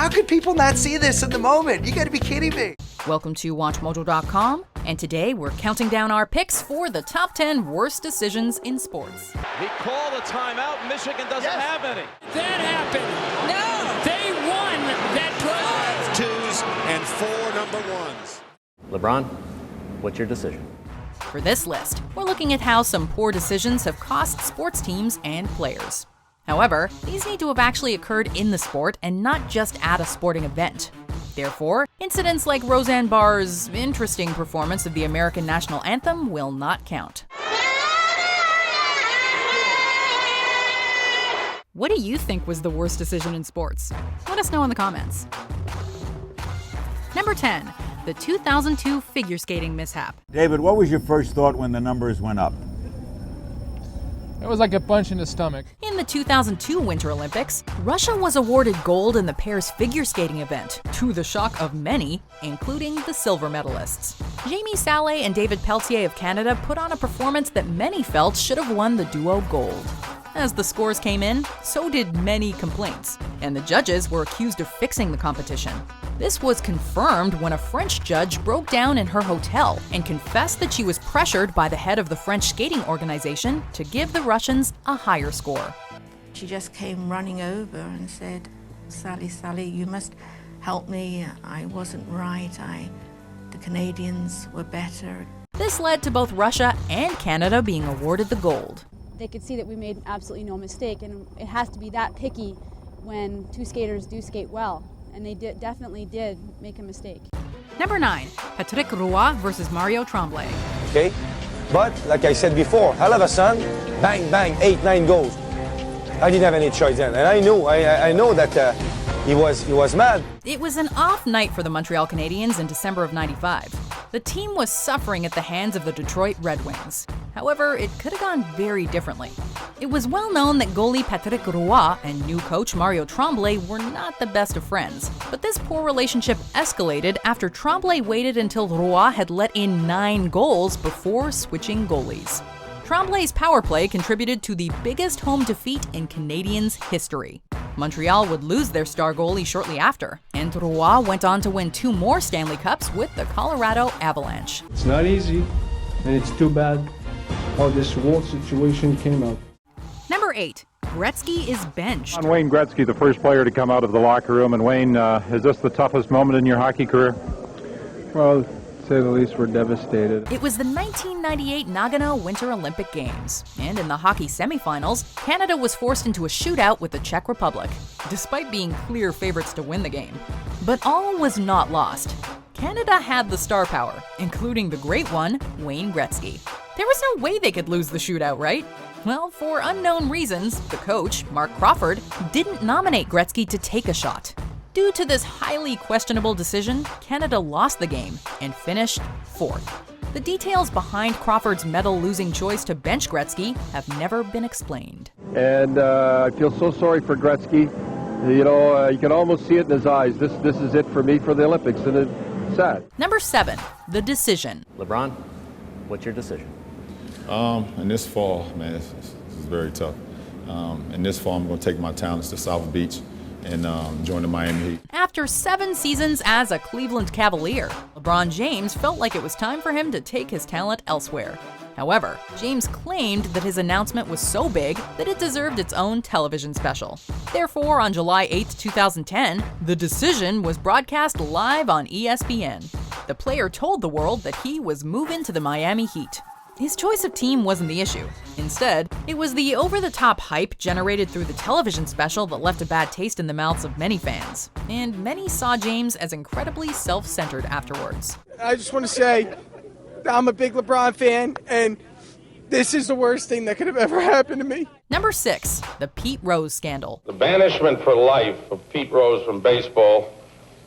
How could people not see this in the moment? You gotta be kidding me. Welcome to WatchMojo.com, and today we're counting down our picks for the top 10 worst decisions in sports. He called a timeout. Michigan doesn't have any. That happened. No. They won that drive. 2s and 4 number 1s. LeBron, what's your decision? For this list, we're looking at how some poor decisions have cost sports teams and players. However, these need to have actually occurred in the sport and not just at a sporting event. Therefore, incidents like Roseanne Barr's interesting performance of the American national anthem will not count. What do you think was the worst decision in sports? Let us know in the comments. Number 10, the 2002 figure skating mishap. David, what was your first thought when the numbers went up? It was like a punch in the stomach. In the 2002 Winter Olympics, Russia was awarded gold in the pairs figure skating event, to the shock of many, including the silver medalists. Jamie Salé and David Pelletier of Canada put on a performance that many felt should have won the duo gold. As the scores came in, so did many complaints, and the judges were accused of fixing the competition. This was confirmed when a French judge broke down in her hotel and confessed that she was pressured by the head of the French skating organization to give the Russians a higher score. She just came running over and said, Sally, you must help me. I wasn't right. The Canadians were better. This led to both Russia and Canada being awarded the gold. They could see that we made absolutely no mistake, and it has to be that picky when two skaters do skate well. And they definitely did make a mistake. Number 9, Patrick Roy versus Mario Tremblay. Okay, but like I said before, hell of a son, bang, bang, 8-9 goals. I didn't have any choice then, and I know that he was mad. It was an off night for the Montreal Canadiens in December of '95. The team was suffering at the hands of the Detroit Red Wings. However, it could have gone very differently. It was well known that goalie Patrick Roy and new coach Mario Tremblay were not the best of friends. But this poor relationship escalated after Tremblay waited until Roy had let in 9 goals before switching goalies. Tremblay's power play contributed to the biggest home defeat in Canadiens history. Montreal would lose their star goalie shortly after, and Roy went on to win 2 more Stanley Cups with the Colorado Avalanche. It's not easy, and it's too bad how this whole situation came out. Number 8, Gretzky is benched. Wayne Gretzky, the first player to come out of the locker room. And Wayne, is this the toughest moment in your hockey career? Well, to say the least, we're devastated. It was the 1998 Nagano Winter Olympic Games, and in the hockey semifinals, Canada was forced into a shootout with the Czech Republic, despite being clear favorites to win the game. But all was not lost. Canada had the star power, including the great one, Wayne Gretzky. There was no way they could lose the shootout, right? Well, for unknown reasons, the coach, Mark Crawford, didn't nominate Gretzky to take a shot. Due to this highly questionable decision, Canada lost the game and finished 4th. The details behind Crawford's medal-losing choice to bench Gretzky have never been explained. And I feel so sorry for Gretzky. You know, you can almost see it in his eyes. This is it for me for the Olympics, and it's sad. Number 7, the decision. LeBron, what's your decision? In this fall, man, this is very tough. In this fall, I'm going to take my talents to South Beach and join the Miami Heat. After 7 seasons as a Cleveland Cavalier, LeBron James felt like it was time for him to take his talent elsewhere. However, James claimed that his announcement was so big that it deserved its own television special. Therefore, on July 8, 2010, The Decision was broadcast live on ESPN. The player told the world that he was moving to the Miami Heat. His choice of team wasn't the issue. Instead, it was the over-the-top hype generated through the television special that left a bad taste in the mouths of many fans. And many saw James as incredibly self-centered afterwards. I just want to say I'm a big LeBron fan, and this is the worst thing that could have ever happened to me. Number 6, the Pete Rose scandal. The banishment for life of Pete Rose from baseball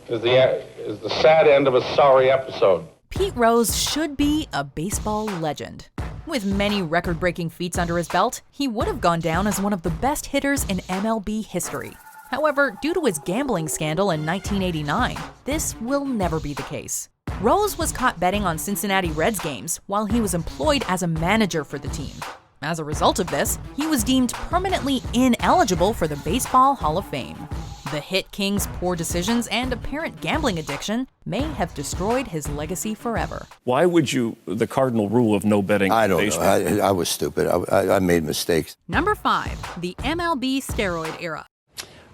is the sad end of a sorry episode. Pete Rose should be a baseball legend. With many record-breaking feats under his belt, he would have gone down as one of the best hitters in MLB history. However, due to his gambling scandal in 1989, this will never be the case. Rose was caught betting on Cincinnati Reds games while he was employed as a manager for the team. As a result of this, he was deemed permanently ineligible for the Baseball Hall of Fame. The Hit King's poor decisions and apparent gambling addiction may have destroyed his legacy forever. Why would you, the cardinal rule of no betting? I don't know. I was stupid. I made mistakes. Number 5, the MLB steroid era.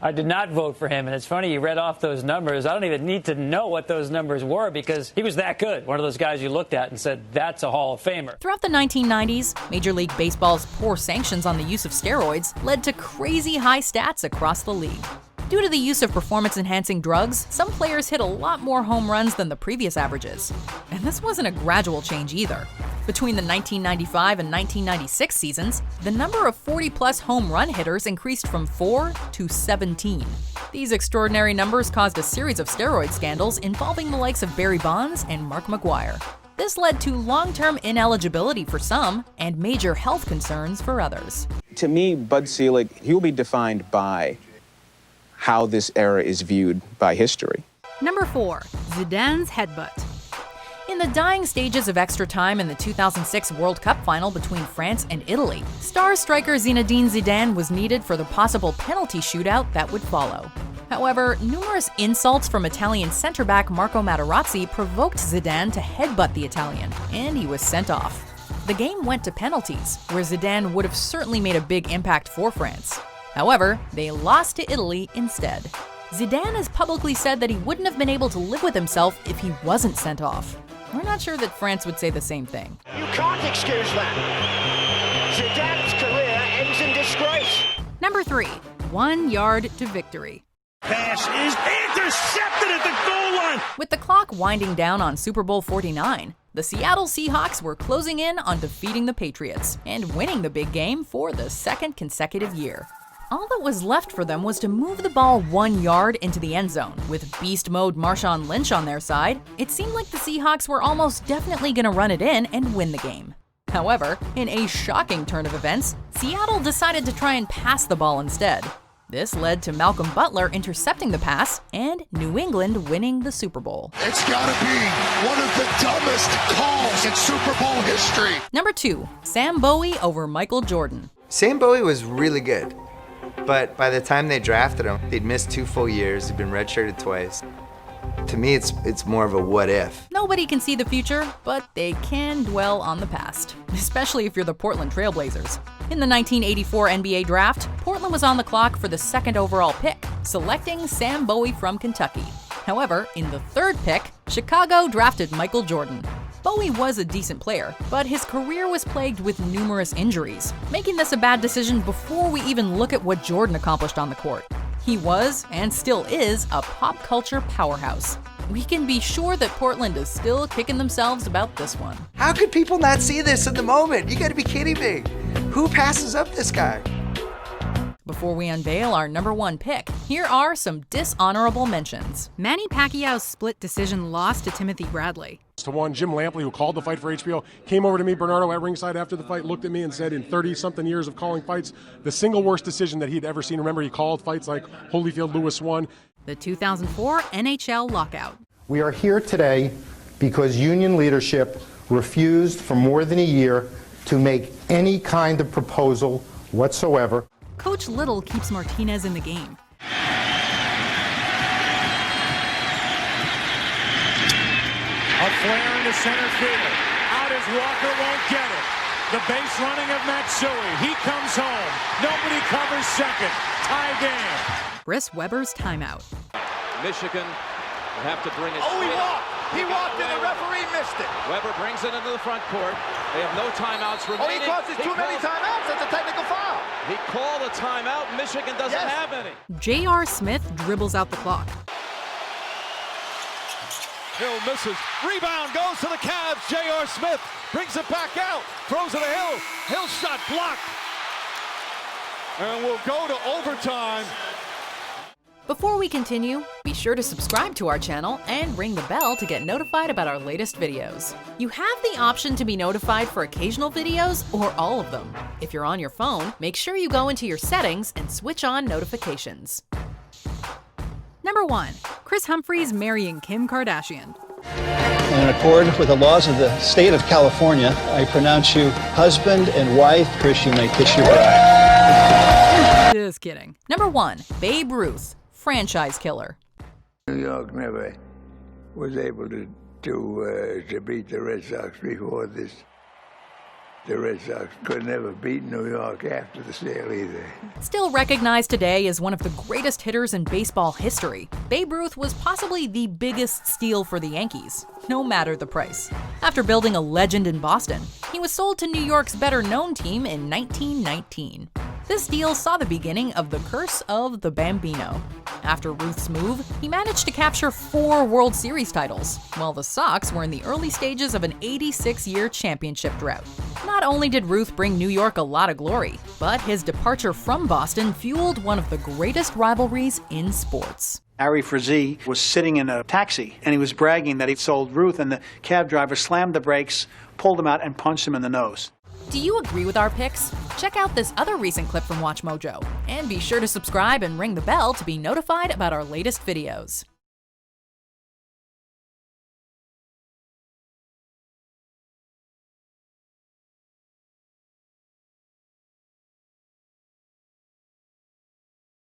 I did not vote for him, and it's funny you read off those numbers. I don't even need to know what those numbers were because he was that good. One of those guys you looked at and said, that's a Hall of Famer. Throughout the 1990s, Major League Baseball's poor sanctions on the use of steroids led to crazy high stats across the league. Due to the use of performance-enhancing drugs, some players hit a lot more home runs than the previous averages. And this wasn't a gradual change either. Between the 1995 and 1996 seasons, the number of 40-plus home run hitters increased from 4 to 17. These extraordinary numbers caused a series of steroid scandals involving the likes of Barry Bonds and Mark McGwire. This led to long-term ineligibility for some and major health concerns for others. To me, Bud Selig, he will be defined by how this era is viewed by history. Number 4, Zidane's headbutt. In the dying stages of extra time in the 2006 World Cup final between France and Italy, star striker Zinedine Zidane was needed for the possible penalty shootout that would follow. However, numerous insults from Italian center-back Marco Materazzi provoked Zidane to headbutt the Italian, and he was sent off. The game went to penalties, where Zidane would have certainly made a big impact for France. However, they lost to Italy instead. Zidane has publicly said that he wouldn't have been able to live with himself if he wasn't sent off. We're not sure that France would say the same thing. You can't excuse that. Zidane's career ends in disgrace. Number 3, 1 yard to victory. Pass is intercepted at the goal line. With the clock winding down on Super Bowl 49, the Seattle Seahawks were closing in on defeating the Patriots and winning the big game for the second consecutive year. All that was left for them was to move the ball 1 yard into the end zone. With beast mode Marshawn Lynch on their side, it seemed like the Seahawks were almost definitely going to run it in and win the game. However, in a shocking turn of events, Seattle decided to try and pass the ball instead. This led to Malcolm Butler intercepting the pass and New England winning the Super Bowl. It's gotta be one of the dumbest calls in Super Bowl history. Number 2, Sam Bowie over Michael Jordan. Sam Bowie was really good. But by the time they drafted him, he'd missed 2 full years, he'd been redshirted twice. To me, it's more of a what if. Nobody can see the future, but they can dwell on the past, especially if you're the Portland Trailblazers. In the 1984 NBA draft, Portland was on the clock for the 2nd overall pick, selecting Sam Bowie from Kentucky. However, in the 3rd pick, Chicago drafted Michael Jordan. Bowie was a decent player, but his career was plagued with numerous injuries, making this a bad decision before we even look at what Jordan accomplished on the court. He was, and still is, a pop culture powerhouse. We can be sure that Portland is still kicking themselves about this one. How could people not see this in the moment? You gotta be kidding me. Who passes up this guy? Before we unveil our number 1 pick, here are some dishonorable mentions. Manny Pacquiao's split decision loss to Timothy Bradley. To one, Jim Lampley, who called the fight for HBO, came over to me, Bernardo, at ringside after the fight, looked at me and said in 30-something years of calling fights, the single worst decision that he'd ever seen. Remember, he called fights like Holyfield Lewis 1. The 2004 NHL Lockout. We are here today because union leadership refused for more than a year to make any kind of proposal whatsoever. Coach Little keeps Martinez in the game. A flare into center field. Out as Walker won't get it. The base running of Matsui. He comes home. Nobody covers second. Tie game. Chris Webber's timeout. Michigan will have to bring it. Oh, he walked. He walked and the referee missed it. Weber brings it into the front court. They have no timeouts remaining. Oh, he causes too many timeouts. That's a technical foul. He called a timeout. Michigan doesn't have any. J.R. Smith dribbles out the clock. Hill misses. Rebound goes to the Cavs. J.R. Smith brings it back out. Throws it to Hill. Hill shot blocked. And we'll go to overtime. Before we continue, be sure to subscribe to our channel and ring the bell to get notified about our latest videos. You have the option to be notified for occasional videos or all of them. If you're on your phone, make sure you go into your settings and switch on notifications. Number 1, Kris Humphries marrying Kim Kardashian. In accord with the laws of the state of California, I pronounce you husband and wife. Kris, you may kiss your bride. Just kidding. Number 1, Babe Ruth. franchise killer. New York never was able to beat the Red Sox before this. The Red Sox could never beat New York after the sale either. Still recognized today as one of the greatest hitters in baseball history, Babe Ruth was possibly the biggest steal for the Yankees, no matter the price. After building a legend in Boston, he was sold to New York's better-known team in 1919. This deal saw the beginning of the curse of the Bambino. After Ruth's move, he managed to capture 4 World Series titles, while the Sox were in the early stages of an 86-year championship drought. Not only did Ruth bring New York a lot of glory, but his departure from Boston fueled one of the greatest rivalries in sports. Harry Frazee was sitting in a taxi, and he was bragging that he sold Ruth, and the cab driver slammed the brakes, pulled him out, and punched him in the nose. Do you agree with our picks? Check out this other recent clip from WatchMojo, and be sure to subscribe and ring the bell to be notified about our latest videos.